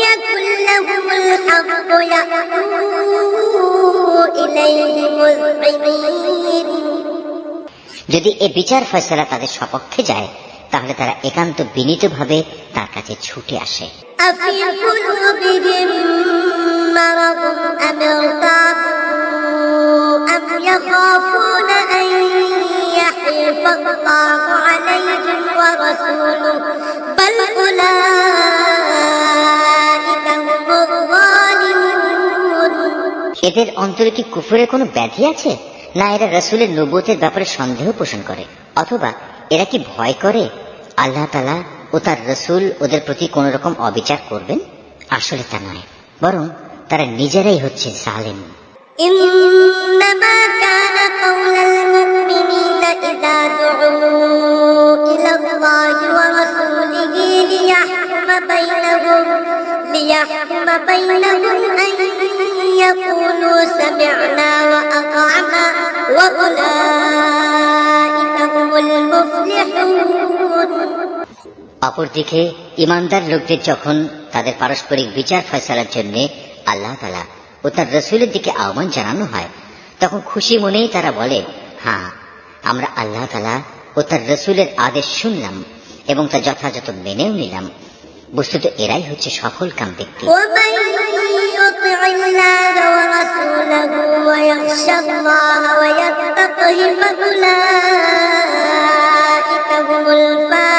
يكن لهم الحق يأتوا إليه مذعنين যদি এ বিচার ফয়সালা তাদের সপক্ষে যায়, তাহলে তারা একান্ত বিনীতভাবে তার কাছে ছুটে আসে। أفي قلوبهم مرض أم ارتابوا أم يخافون أن يحيف الله عليهم ورسوله بل أولئك هم الظالمون এদের অন্তরে কি কুফরের কোনো ব্যাধি আছে, না এরা রাসূলের নবুয়তের ব্যাপারে সন্দেহ পোষণ করে, অথবা এরা কি ভয় করে আল্লাহ তাআলা ও তার রাসূল ওদের প্রতি কোন রকম অবিচার করবেন? আসলে তা নয়, বরং তারা নিজেরাই হচ্ছে জালেম। إنما كان قول المؤمنين إذا دعوا إلى الله ورسوله ليحكم بينهم أن يقولوا سمعنا وأطعنا وأولئك هم المفلحون অপরদিকে ইমানদার লোকদের যখন তাদের পারস্পরিক বিচার ফয়সালার জন্য আল্লাহ তাআলা ও তার রাসূলের দিকে আহ্বান জানানো হয়, তখন খুশি মনেই তারা বলে, হ্যাঁ, আমরা আল্লাহ তাআলা ও তার রাসূলের আদেশ শুনলাম এবং তা যথাযথ মেনেও নিলাম। বস্তুত এরাই হচ্ছে সফল কাম ব্যক্তি। ومن يطع الله ورسوله ويخشى الله ويتقه فأولئك هم الفائزون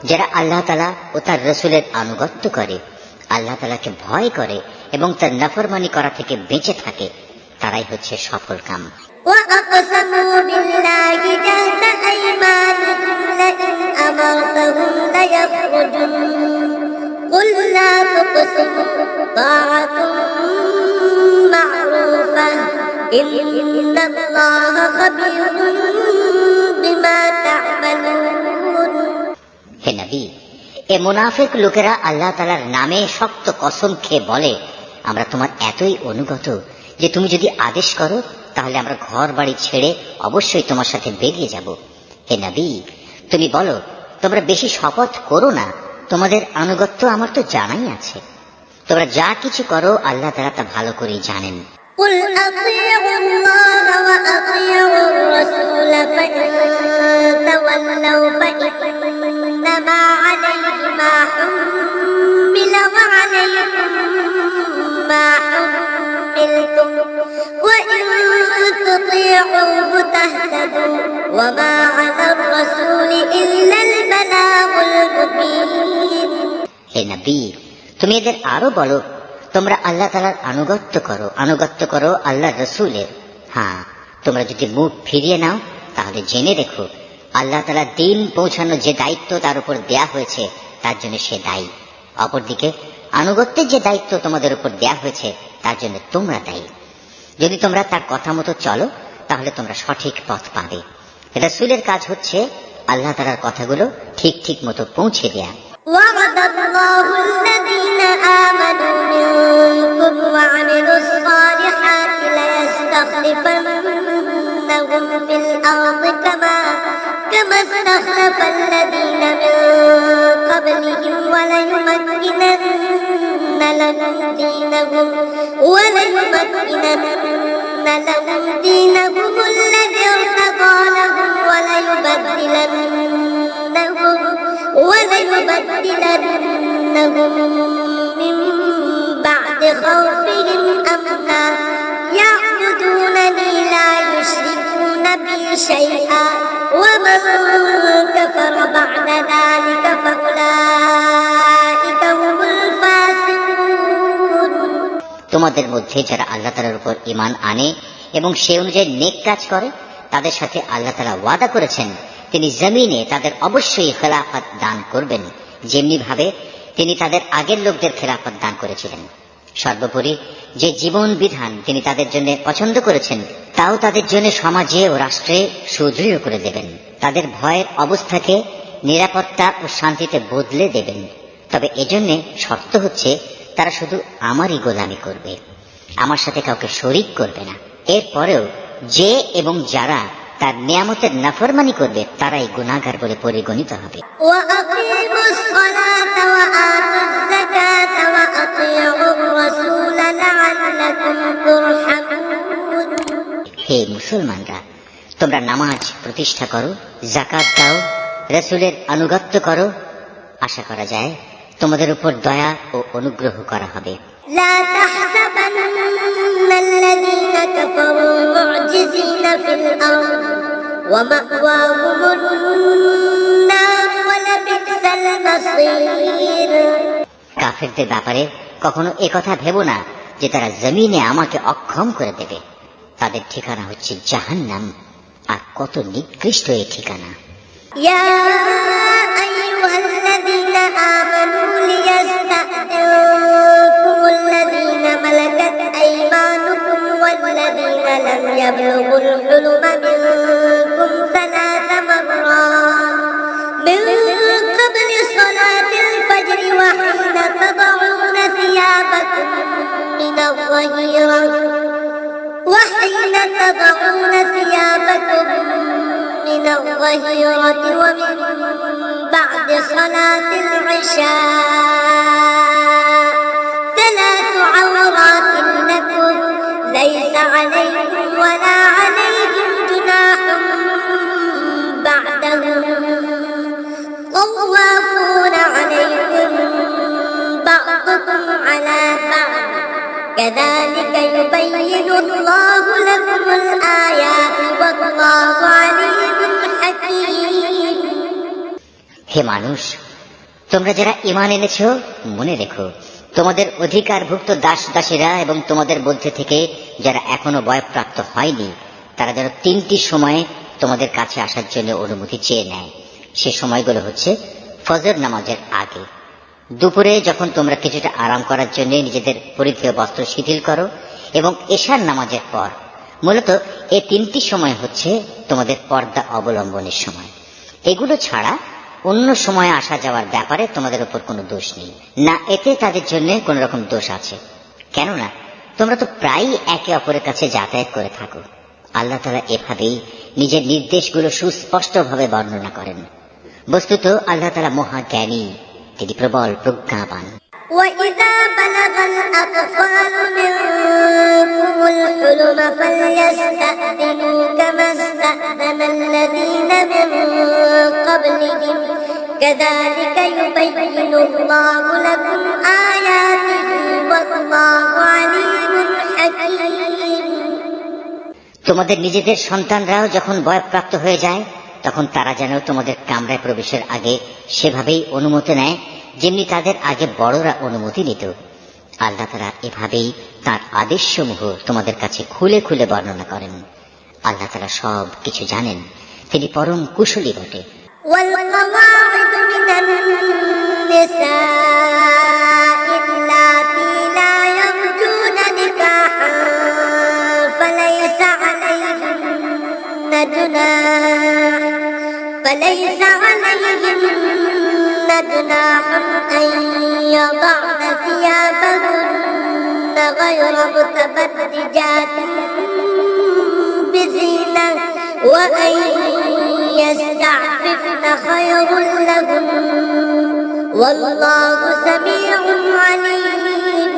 যারা আল্লাহ তাআলা ও তার রাসূলের আনুগত্য করে, আল্লাহ তাআলাকে ভয় করে এবং তার নাফরমানি করা থেকে বেঁচে থাকে, তারাই হচ্ছে সফল কাম। وأقسموا بالله جهد أيمانهم لئن أمرتهم ليخرجن قل لا تقسموا طاعة معروفة إن الله خبير بما تعملون হে নবী, এ মুনাফিক লোকেরা আল্লাহ তাআলার নামে শক্ত কসম খেয়ে বলে, আমরা তোমার এতই অনুগত যে তুমি যদি আদেশ করো তাহলে আমরা ঘর বাড়ি ছেড়ে অবশ্যই তোমার সাথে বেরিয়ে যাব। হে নবী, তুমি বলো, তোমরা বেশি শপথ করো না, তোমাদের আনুগত্য আমার তো জানাই আছে। তোমরা যা কিছু করো আল্লাহ তাআলা তা ভালো করেই জানেন। قل أطيعوا الله وأطيعوا الرسول تطيعوه تهتدوا وما على الرسول إلا البلاغ المبين হে নবী, তুমি এদের আরো বলো, তোমরা আল্লাহ তাআলার আনুগত্য করো আল্লাহর রাসূলের। হ্যাঁ, তোমরা যদি মুখ ফিরিয়ে নাও তাহলে জেনে রেখো আল্লাহ তাআলা দিন পৌঁছানো যে দায়িত্ব তার উপর দেয়া হয়েছে তার জন্য সে দায়ী। অপরদিকে আনুগত্যের যে দায়িত্ব তোমাদের উপর দেয়া হয়েছে তার জন্য তোমরা দায়ী। যদি তোমরা তার কথা মতো চলো তাহলে তোমরা সঠিক পথ পাবে। রাসূলের কাজ হচ্ছে আল্লাহ তাআলার কথাগুলো ঠিক মতো পৌঁছে দেয়া। وعد الله الذين آمنوا منكم وعملوا الصالحات ليستخلفنهم في الأرض كما استخلف الذين من قبلهم وليمكنن لهم دينهم الذي ارتضى لهم وليبدلنهم من بعد خوفهم أمنا يعبدونني لا يشركون بي شيئا ومن كفر بعد ذلك فأولئك هم الفاسقون তোমাদের মধ্যে যারা আল্লাহ তাআলার উপর ঈমান আনে এবং সে অনুযায়ী নেক কাজ করে তাদের সাথে আল্লাহ তাআলা ওয়াদা করেছেন তিনি জমিনে তাদের অবশ্যই খেলাফত দান করবেন, যেমনি ভাবে তিনি তাদের আগের লোকদের খেলাফত দান করেছিলেন। সর্বোপরি যে জীবন বিধান তিনি তাদের জন্য পছন্দ করেছেন তাও তাদের জন্য সমাজে ও রাষ্ট্রে সুদৃঢ় করে দেবেন। তাদের ভয়ের অবস্থাকে নিরাপত্তা ও শান্তিতে বদলে দেবেন। তবে এজন্য শর্ত হচ্ছে তারা শুধু আমারই গোলামি করবে, আমার সাথে কাউকে শরীক করবে না। এরপরেও যে এবং যারা তার নিয়ামতের নাফরমানি করবে তারাই গুনাহগার বলে পরিগণিত হবে। وأقيموا الصلاة وآتوا الزكاة وأطيعوا الرسول لعلكم ترحمون হে মুসলমানরা, তোমরা নামাজ প্রতিষ্ঠা করো, যাকাত দাও, রাসূলের আনুগত্য করো, আশা করা যায় তোমাদের উপর দয়া ও অনুগ্রহ করা হবে। لا تحسبن الذين كفروا معجزين في الأرض ومأواهم النار ولبئس المصير কাফেরদের ব্যাপারে কখনো একথা ভেবো না যে তারা জমিনে আমাকে অক্ষম করে দেবে। তাদের ঠিকানা হচ্ছে জাহান্নাম, আর কত নিকৃষ্ট এই ঠিকানা। يا أيها الذين آمنوا ليستأذنكم الذين ملكت أيمانكم والذين لم يبلغوا الحلم منكم 3 مرات من قبل صلاة الفجر وحين تضعون ثيابكم من الظهيرة ومن بعد صلاة العشاء 3 عورات لكم ليس عليكم ولا عليهم جناح بعدهم طوافون عليكم بعضكم على بعض كذلك يبين الله لكم الآيات والله عليم حكيم হে মানুষ, তোমরা যারা ঈমান এনেছো মনে রেখো তোমাদের অধিকারভুক্ত দাস দাসীরা এবং তোমাদের মধ্যে থেকে যারা এখনো বয়ঃপ্রাপ্ত হয়নি তারা যেন 3টি সময়ে তোমাদের কাছে আসার জন্য অনুমতি চেয়ে নেয়। সে সময়গুলো হচ্ছে ফজর নামাজের আগে, দুপুরে যখন তোমরা কিছুটা আরাম করার জন্য নিজেদের পরিধেয় বস্ত্র শিথিল করো, এবং এশার নামাজের পর। মূলত এই 3টি সময় হচ্ছে তোমাদের পর্দা অবলম্বনের সময়। এগুলো ছাড়া অন্য সময় আসা যাওয়ার ব্যাপারে তোমাদের উপর কোনো দোষ নেই, না এতে তাদের জন্য কোন রকম দোষ আছে, কেননা তোমরা তো প্রায়ই একে অপরের কাছে যাতায়াত করে থাকো। আল্লাহ তাআলা এভাবেই নিজের নির্দেশগুলো সুস্পষ্টভাবে বর্ণনা করেন। বস্তুত আল্লাহ তাআলা মহাজ্ঞানী, তিনি প্রবল প্রজ্ঞাবান। وإذا بلغ الأطفال منكم الحلم فليستأذنوا كما استأذن الذين من قبلهم كذلك يبين الله لكم آياته والله عليم حكيم তোমাদের নিজেদের সন্তানরাও যখন বয়ঃপ্রাপ্ত হয়ে যায় তখন তারা যেন তোমাদের কামরায় প্রবেশের আগে সেভাবেই অনুমতি নেয় যেমনি তাদের আগে বড়রা অনুমতি নিত। আল্লাহ তাআলা এভাবেই তার আদেশসমূহ তোমাদের কাছে খুলে খুলে বর্ণনা করেন। আল্লাহ তাআলা সব কিছু জানেন, তিনি পরম কুশলী বটে। والقواعد من النساء اللاتي لا يرجون نكاحا فليس عليهن جناح أن يضعن ثيابهن غير متبرجات بزينة وأن يستعففن خير لهن والله سميع عليم।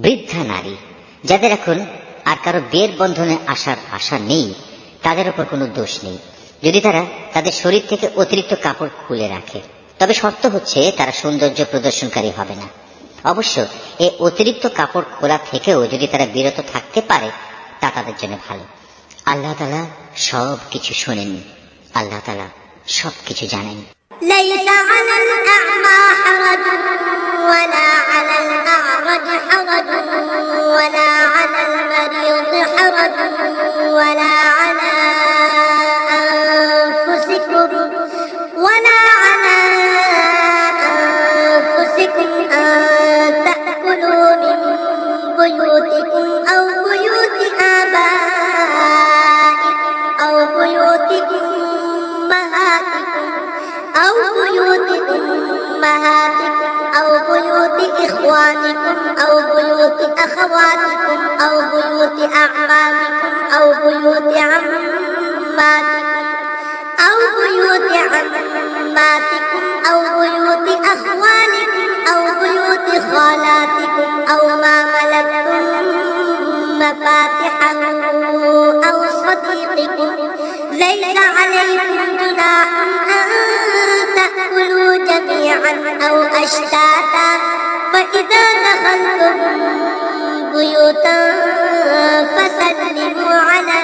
বৃদ্ধা নারী যাদের এখন আর কারো বিয়ের বন্ধনে আসার আশা নেই তাদের উপর কোনো দোষ নেই যদি তারা তাদের শরীর থেকে অতিরিক্ত কাপড় খুলে রাখে, তবে শর্ত হচ্ছে তারা সৌন্দর্য প্রদর্শনকারী হবে না। অবশ্য এই অতিরিক্ত কাপড় খোলা থেকেও যদি তারা বিরত থাকতে পারে তা তাদের জন্য ভালো। আল্লাহ তাআলা সব কিছু শোনেন, আল্লাহ তাআলা সব কিছু জানেন। ليس على الأعمى حرج ولا على الأعرج حرج ولا على المريض حرج ولا على أنفسكم أن تأكلوا من بيوتكم أو بيوت آبائكم أو بيوت أمهاتكم أو بيوت إخوانكم أو بيوت أخواتكم أو بيوت أعمامكم أو بيوت عماتكم أو بيوت أخوالكم أو بيوت خالاتكم أو ما ملكتم مفاتحه أو صديقكم ليس عليكم جناح أن تأكلوا جميعا أو أشتاتا فإذا دخلتم بيوتا فسلموا على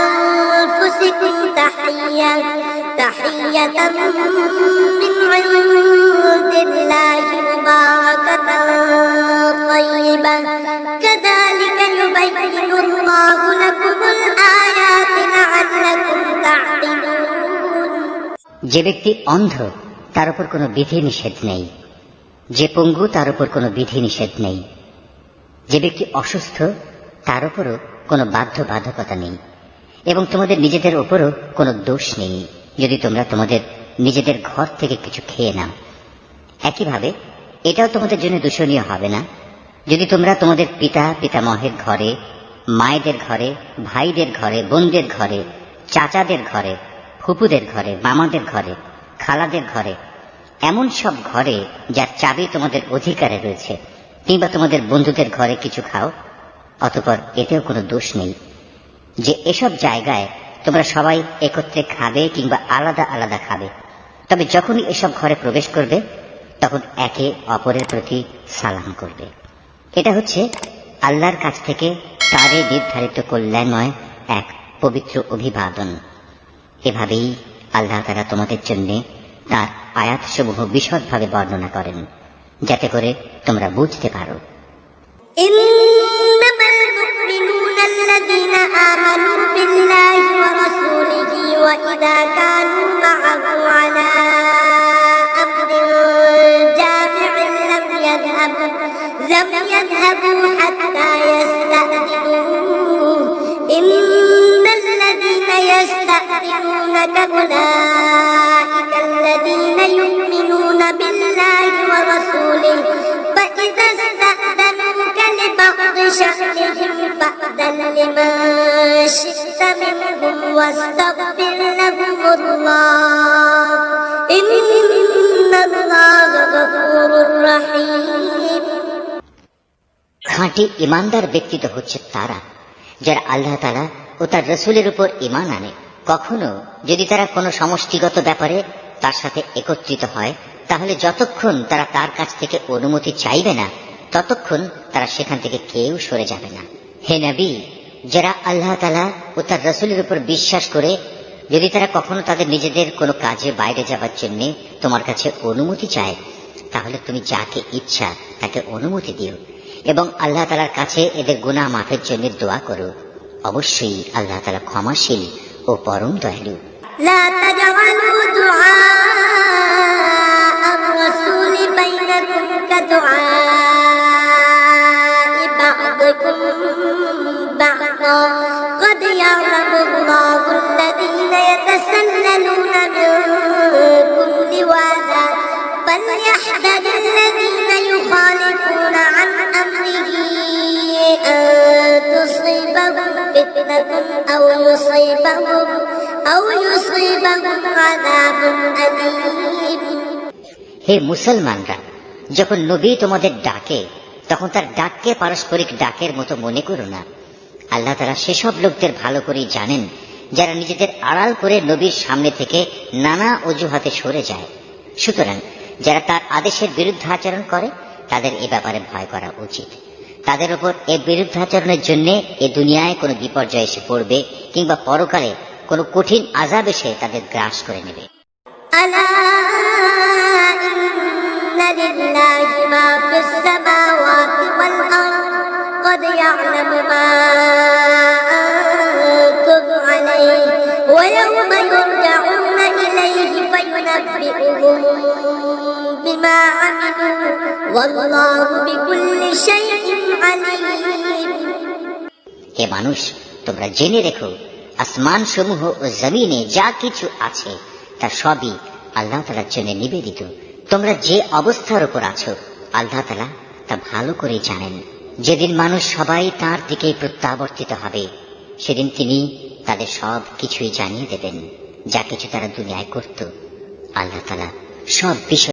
أنفسكم تحية من عند الله مباركة طيبة كذلك يبين الله لكم الآيات لعلكم تعقلون। যে ব্যক্তি অন্ধ তার উপর কোনো বিধি নিষেধ নেই, যে পঙ্গু তার উপর কোনো বিধি নিষেধ নেই, যে ব্যক্তি অসুস্থ তার উপরও কোনো বাধ্যবাধকতা নেই এবং তোমাদের নিজেদের উপরও কোনো দোষ নেই যদি তোমরা তোমাদের নিজেদের ঘর থেকে কিছু খেয়ে নাও। একইভাবে এটাও তোমাদের জন্য দূষণীয় হবে না যদি তোমরা তোমাদের পিতামহের ঘরে, মায়েদের ঘরে, ভাইদের ঘরে, বোনদের ঘরে, চাচাদের ঘরে, ফুপুদের ঘরে, মামাদের ঘরে, খালাদের ঘরে, এমন সব ঘরে যার চাবি তোমাদের অধিকারে রয়েছে, কিংবা তোমাদের বন্ধুদের ঘরে কিছু খাও, অতঃপর এতেও কোনো দোষ নেই যে এসব জায়গায় তোমরা সবাই একত্রে খাবে কিংবা আলাদা আলাদা খাবে। তবে যখনই এসব ঘরে প্রবেশ করবে তখন একে অপরের প্রতি সালাম করবে। এটা হচ্ছে আল্লাহর কাছ থেকে তারই নির্ধারিত কল্যাণময় এক পবিত্র অভিবাদন। এভাবেই আল্লাহ তাআলা তোমাদের জন্য তার আয়াতসমূহ বিশদভাবে বর্ণনা করেন যাতে করে তোমরা বুঝতে পারো। إنما المؤمنون الذين آمنوا بالله ورسوله وإذا كانوا معه على أمر جامع لم يذهبوا حتى يستأذنوه إن الذين يستأذنونك أولئك الذين يؤمنون بالله ورسوله فإذا استأذنوك لبعض شأنهم فأذن لمن شئت منهم واستغفر لهم الله إن الله غفور رحيم। খাঁটি ইমানদার ব্যক্তি তো হচ্ছে তারা যারা আল্লাহ তাআলা ও তার রাসূলের উপর ঈমান আনে। কখনো যদি তারা কোনো সমষ্টিগত ব্যাপারে তার সাথে একত্রিত হয় তাহলে যতক্ষণ তারা তার কাছ থেকে অনুমতি চাইবে না ততক্ষণ তারা সেখান থেকে কেউ সরে যাবে না। হে নবী, যারা আল্লাহ তাআলা ও তার রাসূলের উপর বিশ্বাস করে যদি তারা কখনো তাদের নিজেদের কোনো কাজে বাইরে যাবার জন্য তোমার কাছে অনুমতি চায়, তাহলে তুমি যাকে ইচ্ছা তাকে অনুমতি দিও এবং আল্লাহ তাআলার কাছে এদের গুনাহ মাফের জন্য দোয়া করো। অবশ্যই আল্লাহ তাআলা ক্ষমাশীল ও পরম দয়ালু। لا تجعلوا دعاء الرسول بينكم كدعاء بعضكم بعضا قد يعلم الله الذين يتسللون منكم لواذا فليحذر الذين يخالفون عن أمره أن تصيبهم فتنة أو يصيبهم عذاب أليم। হে মুসলমানরা, যখন নবী তোমাদের ডাকে তখন তার ডাককে পারস্পরিক ডাকের মতো মনে করো না। আল্লাহ তাআলা সেসব লোকদের ভালো করেই জানেন যারা নিজেদের আড়াল করে নবীর সামনে থেকে নানা অজুহাতে সরে যায়। সুতরাং যারা তার আদেশের বিরুদ্ধাচরণ করে তাদের এ ব্যাপারে ভয় করা উচিত। তাদের উপর এ বিরুদ্ধাচরণের জন্য এ দুনিয়ায় কোনো বিপর্যয় এসে পড়বে কিংবা পরকালে কোনো কঠিন আযাব এসে তাদের গ্রাস করে নেবে। ألا إن لله ما في السماوات والأرض قد يعلم ما أنتم عليه ويوم يرجعون إليه فينبئهم بما عملوا والله بكل شيء عليم। হে মানুষ, তোমরা জেনে রেখো আসমান সমূহ ও জমিনে যা কিছু আছে তা সবই আল্লাহ তাআলার জন্য নিবেদিত। তোমরা যে অবস্থার উপর আছো আল্লাহ তাআলা তা ভালো করে জানেন। যেদিন মানুষ সবাই তার দিকে প্রত্যাবর্তিত হবে সেদিন তিনি তাদের সব কিছুই জানিয়ে দেবেন, যা কিছু তারা দুনিয়ায় করত। আল্লাহ তাআলা সব বিষয়